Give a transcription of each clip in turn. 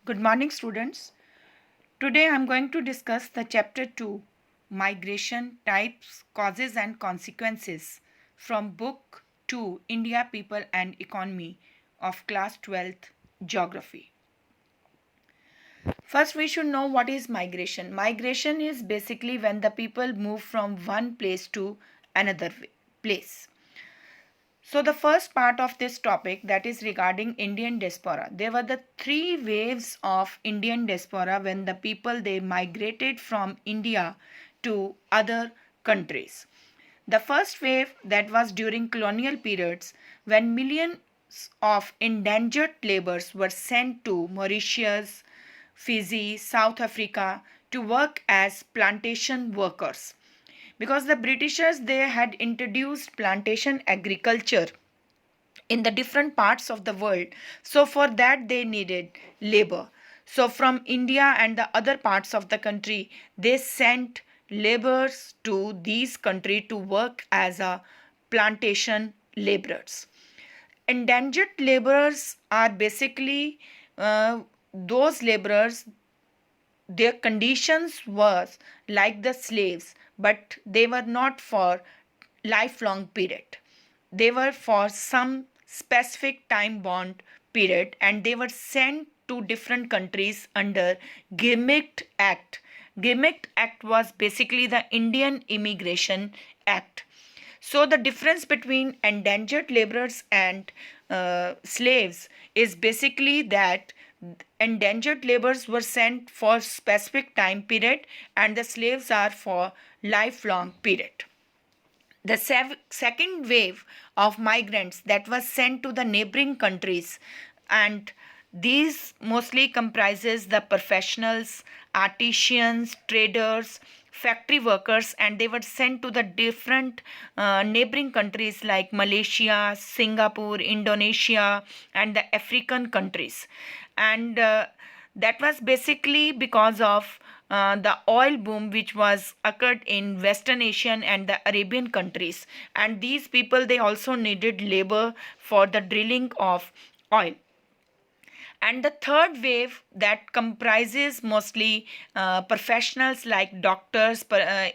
Good morning, students. Today I am going to discuss the chapter 2, Migration Types, Causes and Consequences from book 2, India, People and Economy of class 12th Geography. First, we should know what is migration. Migration is basically when the people move from one place to another place. So the first part of this topic, that is regarding Indian diaspora. There were the three waves of Indian diaspora when the people they migrated from India to other countries. The first wave, that was during colonial periods when millions of endangered laborers were sent to Mauritius, Fiji, South Africa to work as plantation workers, because the Britishers they had introduced plantation agriculture in the different parts of the world. So for that they needed labor. So from India and the other parts of the country they sent laborers to these country to work as a plantation laborers. Endangered laborers are basically those laborers, their conditions was like the slaves, but they were not for lifelong period. They were for some specific time bond period, and they were sent to different countries under Gimmick Act. Gimmick Act was basically the Indian Immigration Act. So the difference between endangered laborers and slaves is basically that endangered laborers were sent for specific time period and the slaves are for lifelong period. The second wave of migrants that was sent to the neighboring countries, and these mostly comprises the professionals, artisans, traders, factory workers, and they were sent to the different neighboring countries like Malaysia, Singapore, Indonesia, and the African countries. And that was basically because of the oil boom which was occurred in Western Asian and the Arabian countries, and these people they also needed labor for the drilling of oil. And the third wave that comprises mostly professionals like doctors,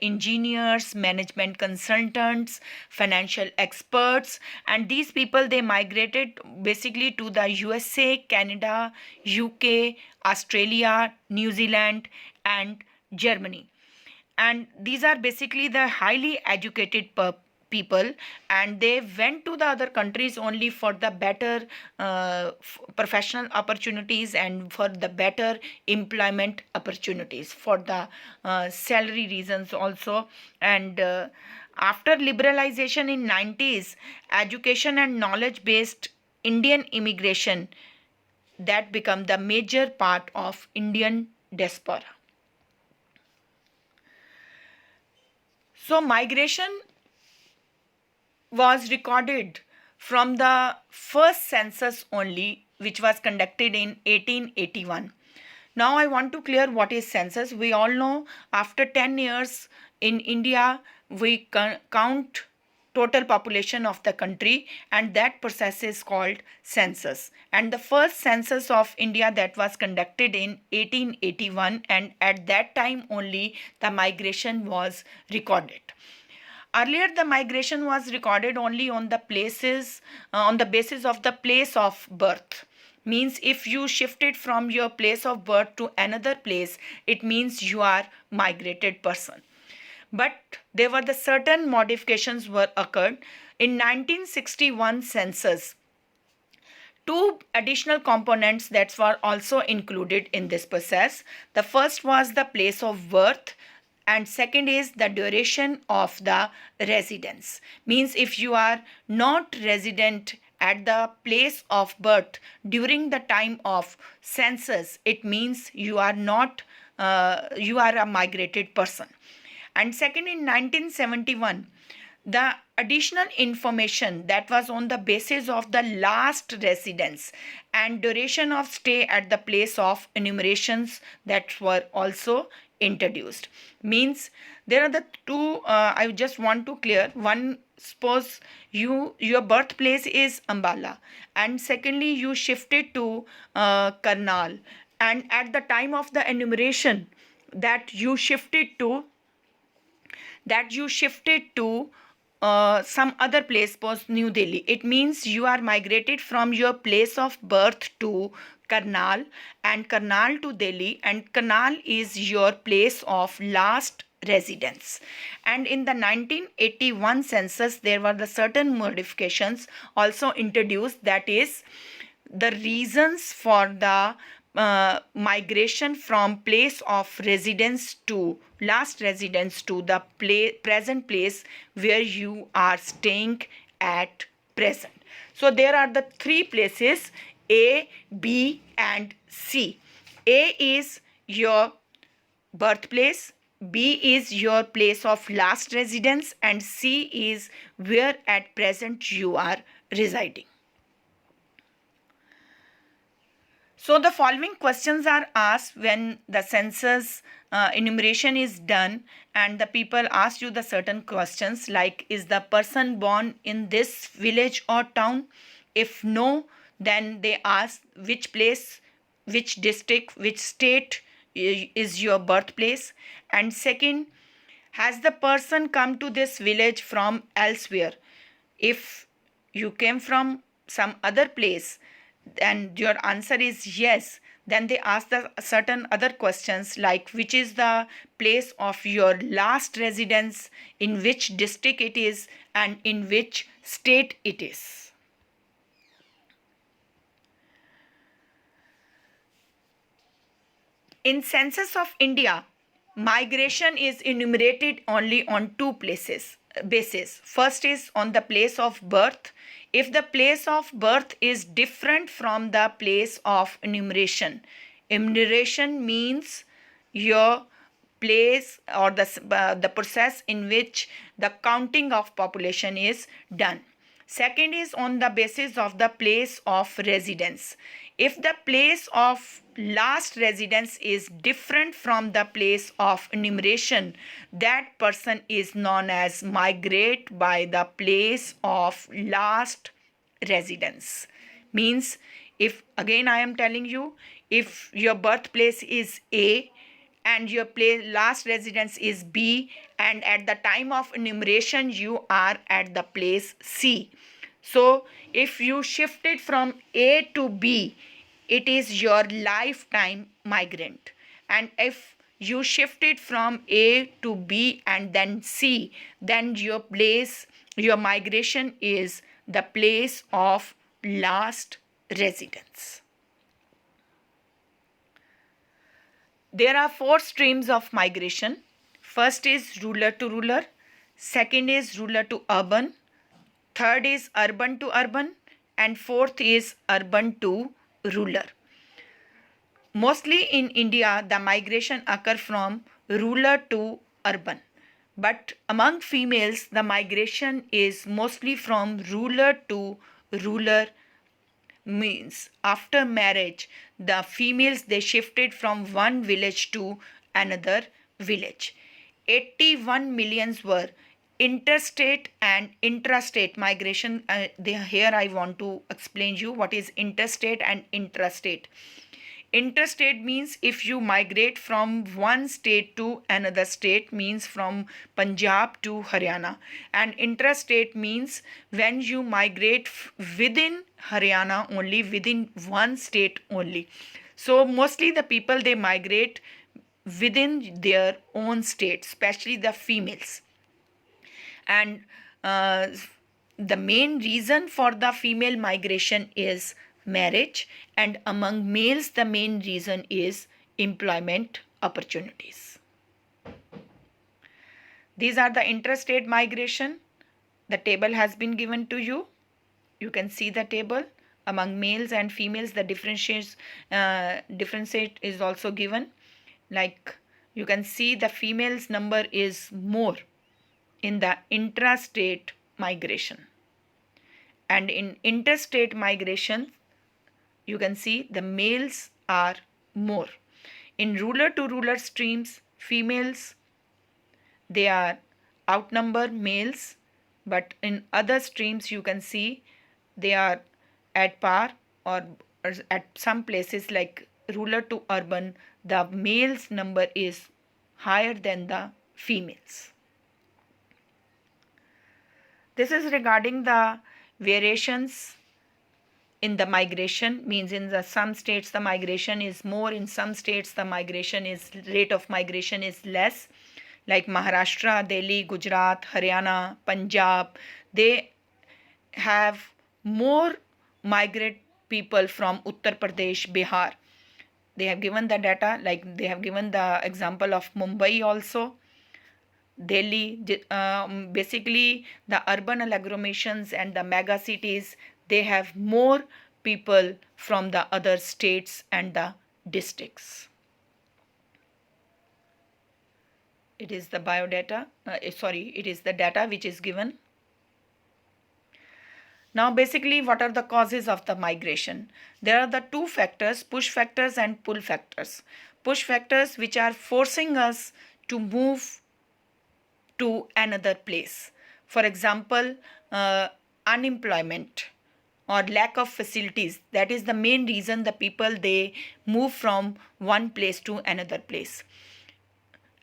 engineers, management consultants, financial experts, and these people they migrated basically to the USA, Canada, UK, Australia, New Zealand and Germany. And these are basically the highly educated people, and they went to the other countries only for the better professional opportunities and for the better employment opportunities, for the salary reasons also. And after liberalization in 90s, education and knowledge based Indian immigration that become the major part of Indian diaspora. So migration was recorded from the first census only, which was conducted in 1881. Now I want to clear what is census. We all know after 10 years in India we count total population of the country, and that process is called census. And the first census of India that was conducted in 1881, and at that time only the migration was recorded. Earlier, the migration was recorded only on the places, on the basis of the place of birth. Means if you shifted from your place of birth to another place, it means you are migrated person. But there were the certain modifications were occurred in 1961 census. Two additional components that were also included in this process. The first was the place of birth, and second is the duration of the residence. Means if you are not resident at the place of birth during the time of census, it means you are not you are a migrated person. And second, in 1971, the additional information that was on the basis of the last residence and duration of stay at the place of enumerations that were also introduced. Means there are the two, I just want to clear. One, suppose your birthplace is Ambala, and secondly you shifted to Karnal, and at the time of the enumeration that you shifted to some other place post New Delhi. It means you are migrated from your place of birth to Karnal, and Karnal to Delhi, and Karnal is your place of last residence. And in the 1981 census there were the certain modifications also introduced, that is the reasons for the migration from place of residence to last residence to the present place where you are staying at present. So there are the three places, A, B and C. A is your birthplace, B is your place of last residence, and C is where at present you are residing. So the following questions are asked when the census enumeration is done, and the people ask you the certain questions like, is the person born in this village or town? If no, then they ask which place, which district, which state is your birthplace. And second, has the person come to this village from elsewhere? If you came from some other place and your answer is yes, then they ask the certain other questions like, which is the place of your last residence, in which district it is, and in which state it is. In Census of India, migration is enumerated only on two bases. First is on the place of birth. If the place of birth is different from the place of enumeration means your place or the process in which the counting of population is done. Second is on the basis of the place of residence. If the place of last residence is different from the place of enumeration, that person is known as migrate by the place of last residence. Means, if again I am telling you, if your birthplace is A and your last residence is B, and at the time of enumeration you are at the place C. So if you shifted from A to B, it is your lifetime migrant. And if you shifted from A to B and then C, then your migration is the place of last residence. There are four streams of migration. First is rural to rural, second is rural to urban, third is urban to urban, and fourth is urban to rural. Mostly in India, the migration occur from rural to urban. But among females, the migration is mostly from rural to rural. Means after marriage, the females, they shifted from one village to another village. 81 millions were interstate and intrastate migration. Here I want to explain you what is interstate and intrastate. Interstate means if you migrate from one state to another state, means from Punjab to Haryana. And intrastate means when you migrate within Haryana only, within one state only. So mostly the people, they migrate within their own state, especially the females. And the main reason for the female migration is marriage, and among males the main reason is employment opportunities. These are the interstate migration. The table has been given to you. You can see the table. Among males and females, the differentiate is also given. Like you can see, the females number is more in the intrastate migration, and in interstate migration you can see the males are more. In rural to rural streams, females, they are outnumber males, but in other streams you can see they are at par, or at some places like rural to urban, the males number is higher than the females. This is regarding the variations in the migration, means in the some states the migration is more, in some states the migration is rate of migration is less, like Maharashtra, Delhi, Gujarat, Haryana, Punjab. They have more migrant people from Uttar Pradesh, Bihar. They have given the data, like they have given the example of Mumbai also, Delhi. Basically the urban agglomerations and the mega cities, they have more people from the other states and the districts. It is the biodata, it is the data which is given. Now basically what are the causes of the migration? There are the two factors, push factors and pull factors. Push factors which are forcing us to move to another place. For example, unemployment or lack of facilities. That is the main reason the people, they move from one place to another place.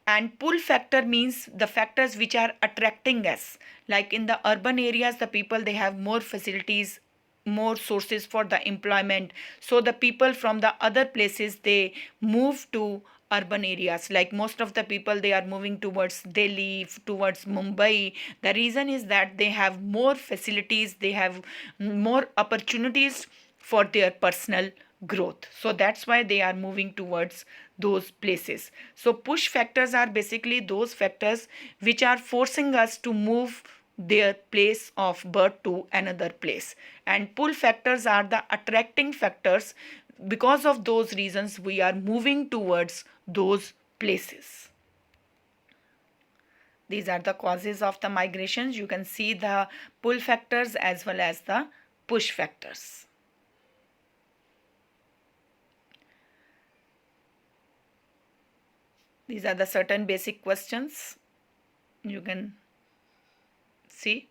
And pull factor means the factors which are attracting us, like in the urban areas the people, they have more facilities, more sources for the employment, so the people from the other places, they move to urban areas. Like most of the people, they are moving towards Delhi, towards Mumbai. The reason is that they have more facilities, they have more opportunities for their personal growth, so that's why they are moving towards those places. So push factors are basically those factors which are forcing us to move their place of birth to another place, and pull factors are the attracting factors. Because of those reasons we are moving towards those places. These are the causes of the migrations. You can see the pull factors as well as the push factors. These are the certain basic questions you can see.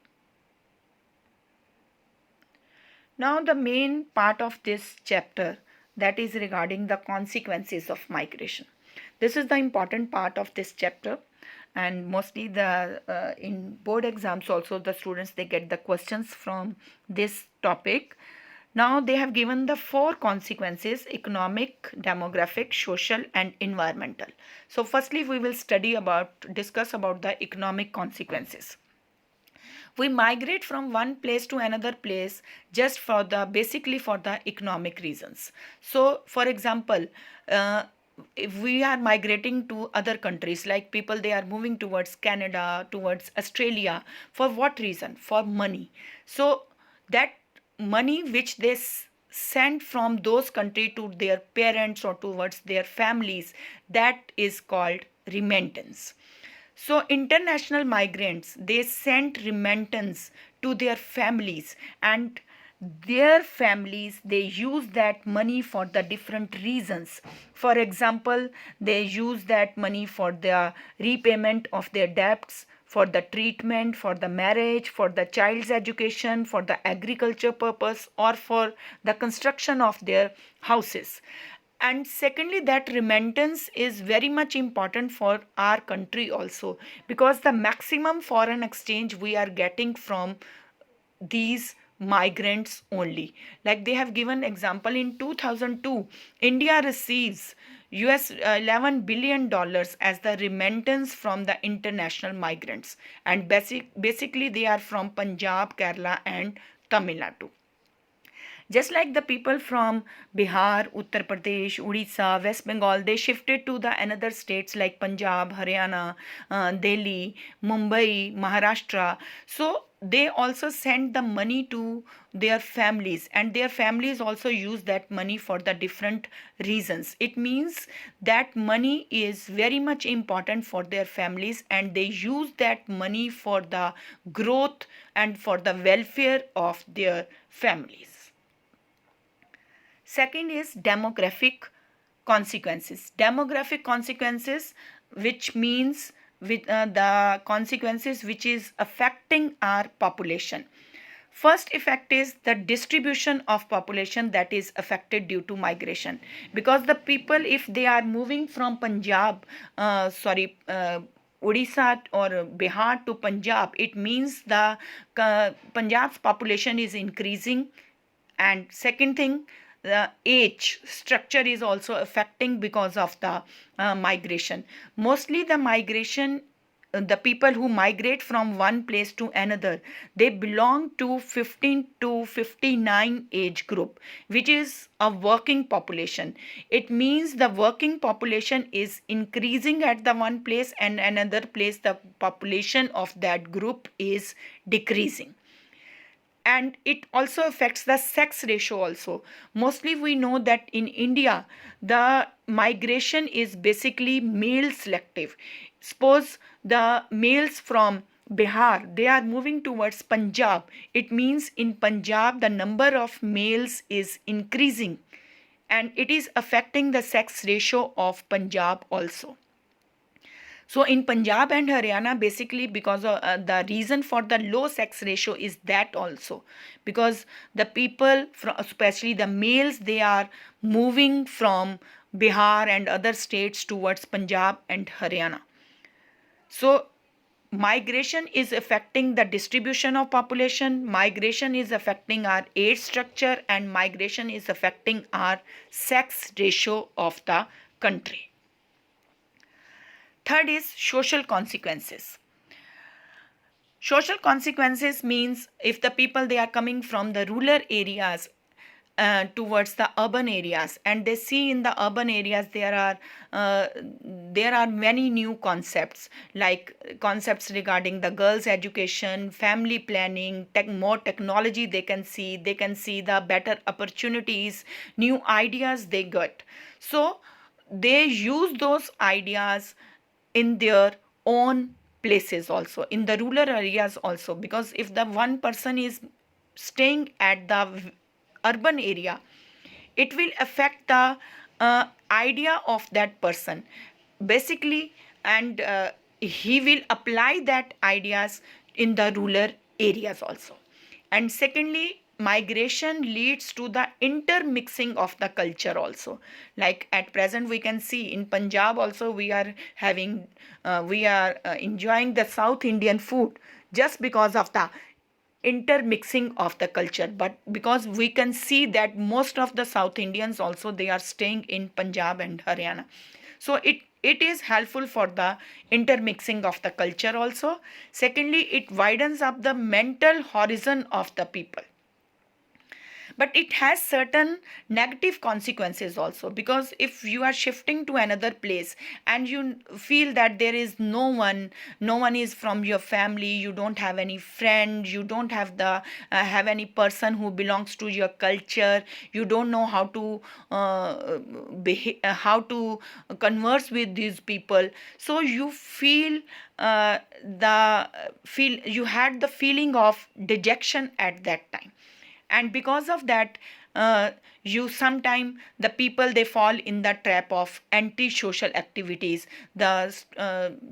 Now the main part of this chapter, that is regarding the consequences of migration. This is the important part of this chapter, and mostly the in board exams also the students, they get the questions from this topic. Now they have given the 4 consequences: economic, demographic, social and environmental. So firstly we will discuss about the economic consequences. We migrate from one place to another place just for the basically for the economic reasons. So for example, if we are migrating to other countries, like people, they are moving towards Canada, towards Australia, for what reason? For money. So that money which they send from those country to their parents or towards their families, that is called remittance. So international migrants, they sent remittance to their families, and their families, they use that money for the different reasons. For example, they use that money for the repayment of their debts, for the treatment, for the marriage, for the child's education, for the agriculture purpose, or for the construction of their houses. And secondly, that remittance is very much important for our country also, because the maximum foreign exchange we are getting from these migrants only. Like they have given example, in 2002 India receives US $11 billion as the remittance from the international migrants, and basically they are from Punjab, Kerala and Tamil Nadu. Just like the people from Bihar, Uttar Pradesh, Odisha, West Bengal, they shifted to the another states like Punjab, Haryana, Delhi, Mumbai, Maharashtra. So they also send the money to their families, and their families also use that money for the different reasons. It means that money is very much important for their families, and they use that money for the growth and for the welfare of their families. Second is demographic consequences. Demographic consequences, which means with the consequences which is affecting our population. First effect is the distribution of population that is affected due to migration, because the people, if they are moving from Punjab, Odisha or Bihar to Punjab, it means the Punjab's population is increasing. And second thing, the age structure is also affecting because of the migration. Mostly the migration, the people who migrate from one place to another, they belong to 15 to 59 age group, which is a working population. It means the working population is increasing at the one place, and another place the population of that group is decreasing. And it also affects the sex ratio also. Mostly we know that in India the migration is basically male selective. Suppose the males from Bihar, they are moving towards Punjab. It means in Punjab the number of males is increasing, and it is affecting the sex ratio of Punjab also. So in Punjab and Haryana, basically because of the reason for the low sex ratio is that also, because the people, especially the males, they are moving from Bihar and other states towards Punjab and Haryana. So migration is affecting the distribution of population, migration is affecting our age structure, and migration is affecting our sex ratio of the country. Third is social consequences. Social consequences means if the people, they are coming from the rural areas towards the urban areas, and they see in the urban areas there are many new concepts, like concepts regarding the girls education, family planning, more technology they can see the better opportunities, new ideas they get. So they use those ideas in their own places also, in the rural areas also, because if the one person is staying at the urban area, it will affect the idea of that person basically, and he will apply that ideas in the rural areas also. And secondly, migration leads to the intermixing of the culture also. Like at present we can see in Punjab also, we are having we are enjoying the South Indian food just because of the intermixing of the culture. But because we can see that most of the South Indians also, they are staying in Punjab and Haryana, so it is helpful for the intermixing of the culture also. Secondly, it widens up the mental horizon of the people. But it has certain negative consequences also, because if you are shifting to another place and you feel that there is no one is from your family, you don't have any friend, you don't have the have any person who belongs to your culture, you don't know how to how to converse with these people, so you feel you had the feeling of dejection at that time. And because of that, you sometime the people, they fall in the trap of anti-social activities. The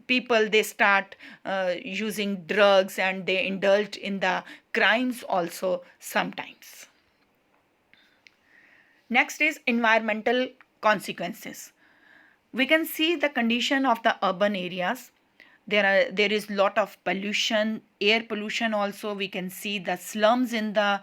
people, they start using drugs, and they indulge in the crimes also sometimes. Next is environmental consequences. We can see the condition of the urban areas. There is lot of pollution, air pollution also. We can see the slums in the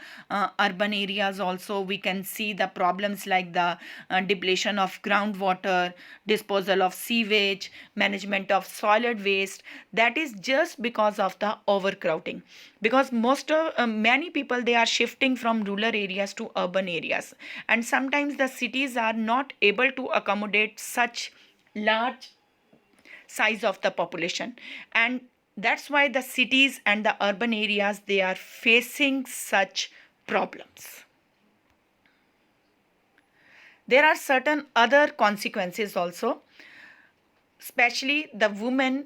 urban areas also. We can see the problems like the depletion of groundwater, disposal of sewage, management of solid waste. That is just because of the overcrowding, because many people, they are shifting from rural areas to urban areas, and sometimes the cities are not able to accommodate such large size of the population, and that's why the cities and the urban areas, they are facing such problems. There are certain other consequences also, especially the women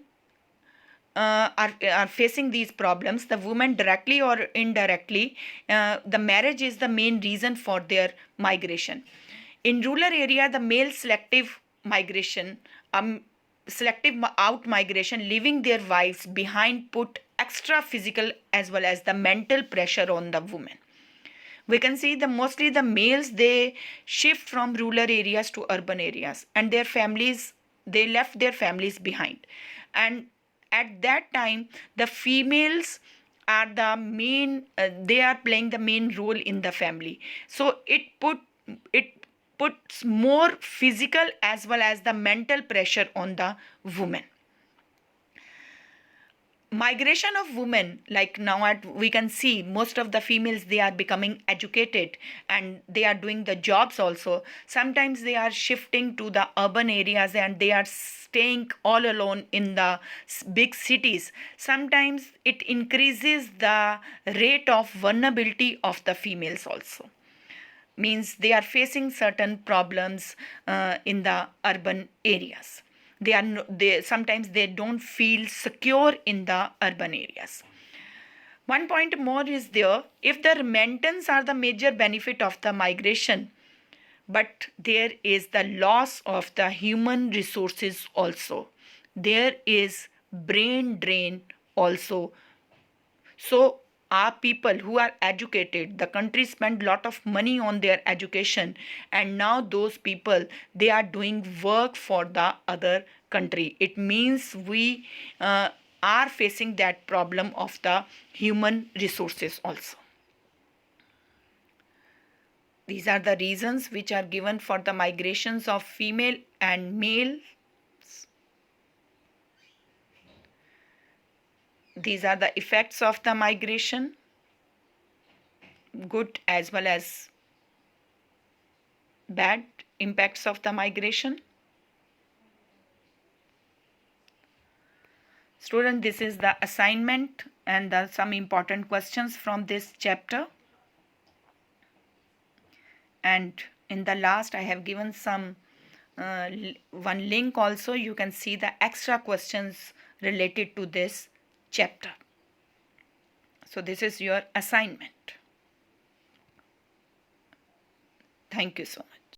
are facing these problems. The women, directly or indirectly, the marriage is the main reason for their migration. In rural area, the male selective migration, selective out migration, leaving their wives behind, put extra physical as well as the mental pressure on the women. We can see the mostly the males, they shift from rural areas to urban areas, and their families, they left their families behind. And at that time the females are the main, they are playing the main role in the family. So it puts more physical as well as the mental pressure on the woman. Migration of women, like now at we can see most of the females, they are becoming educated and they are doing the jobs also. Sometimes they are shifting to the urban areas and they are staying all alone in the big cities. Sometimes it increases the rate of vulnerability of the females also, means they are facing certain problems in the urban areas. They are they sometimes they don't feel secure in the urban areas. One point more is there, if the remittance are the major benefit of the migration, but there is the loss of the human resources also, there is brain drain also. So are people who are educated, the country spend lot of money on their education, and now those people, they are doing work for the other country. It means we are facing that problem of the human resources also. These are the reasons which are given for the migrations of female and male. These are the effects of the migration, good as well as bad impacts of the migration. Student, this is the assignment and some important questions from this chapter. And in the last, I have given some one link also. You can see the extra questions related to this chapter. So this is your assignment. Thank you so much.